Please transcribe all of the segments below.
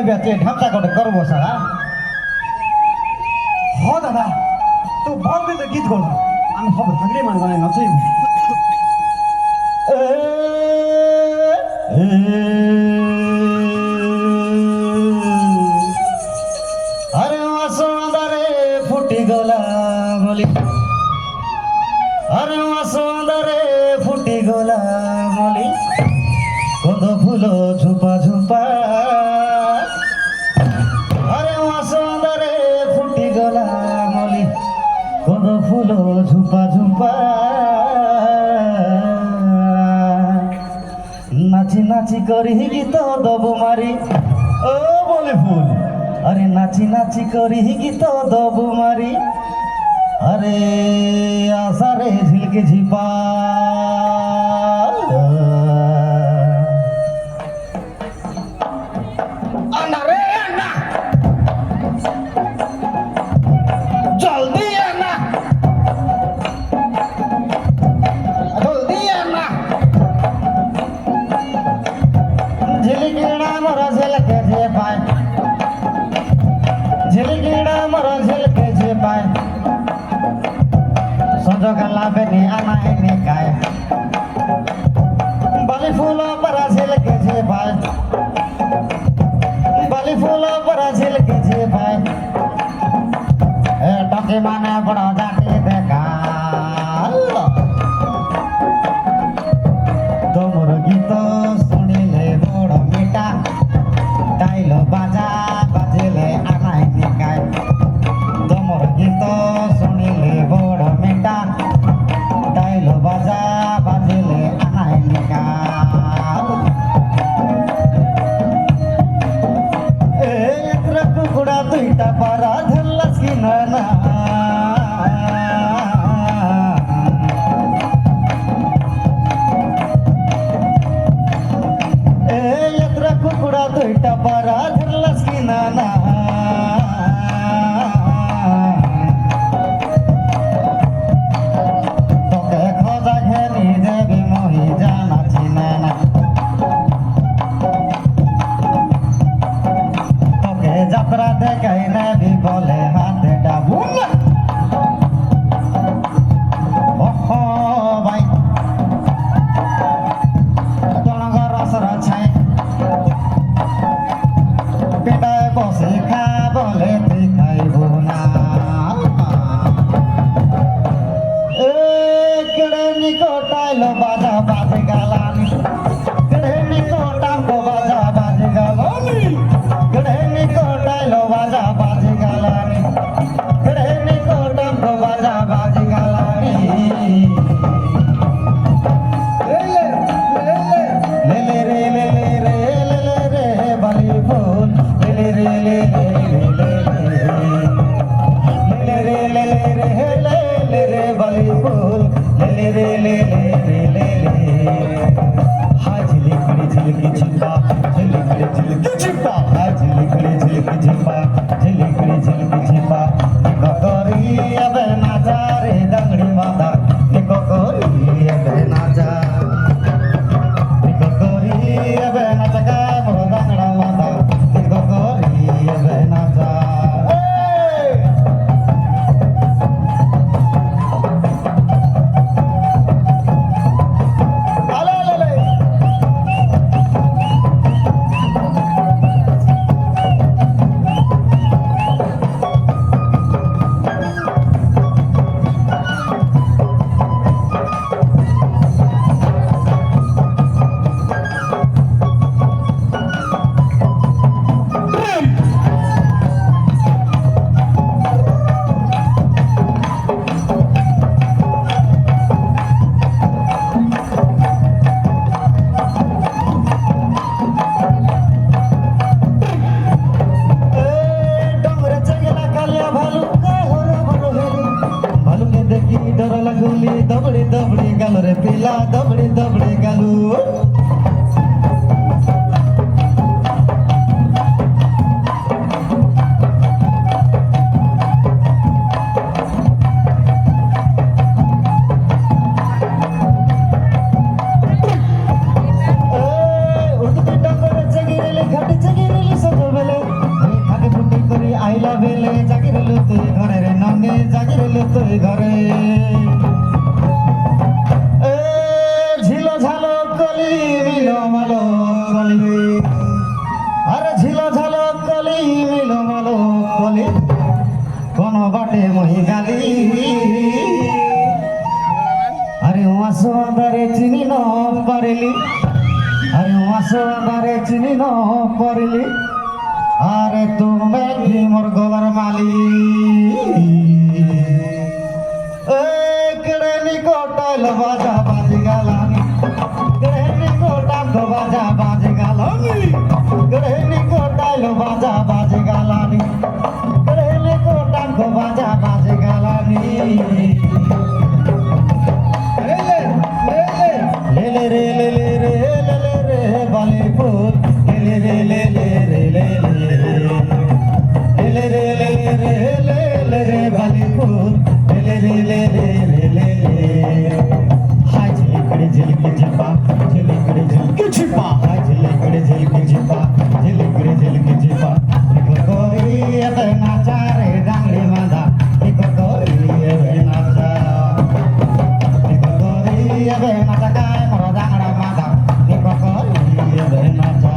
বেচে ঢামচা করে করবো সারা হ দাদা তো বলবে তো গীত করবো আমি সব ভাগড়ি মান বানাই নাচাইব আরে মাসুন্দারে ফুটি গলা বলি আরে মাসুন্দারে ফুটি গলা বলি কত ফুল ঝুপা ঝুপা আরে মাসুন্দারে ফুটি গলা বলি কত ফুল ঝুপা ঝুপা নাচি নাচি করি গীত দব মারি ও বলে ফুল আরে নাচি নাচি করি গীত দব মারি আরে আসারে ঝিলকে ঝিপা আনা রে আনা জলদি আনা জলদি আনা ঝিলকিড়া মরা ঝিলকে যে পায় ঝিলকিড়া মরা ঝিলকে যে পায় সজগালা বেনি আনায় নিকায় বালি ফুল পরা ঝিলকে যে পায় বালি ফুল পরা ঝিলকে যে পায় টকে মানে বড় জাতি দেখা তোমর গীত শুনিলে বড় মিঠা টাইল বাজা বাজিলে আনাই নিকায় তোমর গীত শুনিলে বড় মিঠা টাইল বাজা বাজিলে আনাই নিকায় কুকুড়া দুইটা পারা ধরলাস কি না কুকুড়া দুইটা পারা ধরলাস কি না তোকে খোঁজা ঘেরি দেবি মহি জানাছি না তোকে যাত্রা দেখাই নেবি বলে হাতে ডাবুল ওহো ভাই জনগর রসরা ছাই পেটায় বসে খা বলে তুই খাইব না কেড়ে নিকটাইল বাজা বাজে গালানি কেড়ে নিকটাঙ্গ বাজা বাজে গালানি কেড়ে নিকটাইল বাজা বাজে গালানি কেড়ে নিকটাঙ্গ বাজা বাজে গালানি লেলে রে লেলে রে লেলে রে বালি ফুল লেলে রে লেলে রে লেলে রে লেলে রে বালি ফুল লেলে রে লেলে রে হাই ঝিলিকড়ি ঝিলিকি ঝিপা ঝিলিকড়ি ঝিলিকি ঝিপা হাই ঝিলিকড়ি ঝিলিকি ঝিপা ঝিলিকড়ি ঝিলিকি ঝিপা করি আবে না যা রে ডাংড়ি মাথা করি আবে না যা করি আবে না যা বড় ডাংড়া মাথা করি আবে না যা डर लगुली दबड़ी दबड़ी गल रे पिला दबड़ी दबड़ी गलू घट जगिरली सजबले তুই ঘরে এ ঝিল ঝালো কলি মিলো মালো কলি আরে ঝিল ঝালো কলি মিলো মালো কলি কোন বাটে মহি গালি আরে মাসো আদারে চিনি ন পারিলি আরে মাসো আদারে চিনি ন পারিলি আরে তুমি কি মোর গলার মালি এ কেড়ে নিকটাইল বাজা বাজি গালানি কেড়ে নিকটাইল বাজা বাজি গালানি কেড়ে নিকটাইল বাজা বাজি গালানি কেড়ে নিকটাইল বাজা বাজি গালানি লে রে লে লে রে লে লে রে বালি ফুল লে রে লে লে রে লে লে লে লে লে লে লে রে বালি ফুল লে রে লে লে লে লে হাই ঝিলিকড়ে ঝিলিকে ঝিপা ঝিলিকড়ে ঝিলিকে ঝিপা হাই ঝিলিকড়ে ঝিলিকে ঝিপা ঝিলিকড়ে ঝিলিকে ঝিপা নিকো করি এবে নাচা রে ডাংড়ি বাঁধা নিকো করি এবে নাচা নিকো করি এবে নাচা গায় মোর ডাংড়া বাঁধা নিকো করি এবে নাচা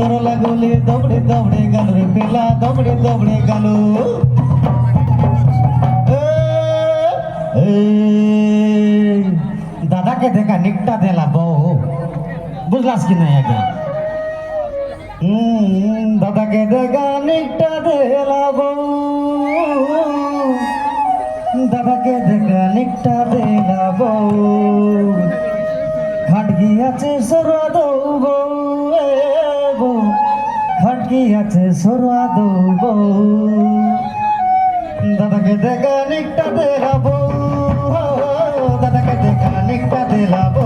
डर लगले दौड़े दौड़े गल रे पेला दौड़े दौड़े गलो दादा के देखा निकटा देला बो बुझलास कि नहीं आगे दादा के देखा निकटा देला बो दादा के देखा निकटा देला बो खट गया सरवा दो बो खटकी আছে সরোয়া দেবো দাদাকে দেখা নিকটা দেখাবো দাদাকে দেখা নিকটা দেখাবো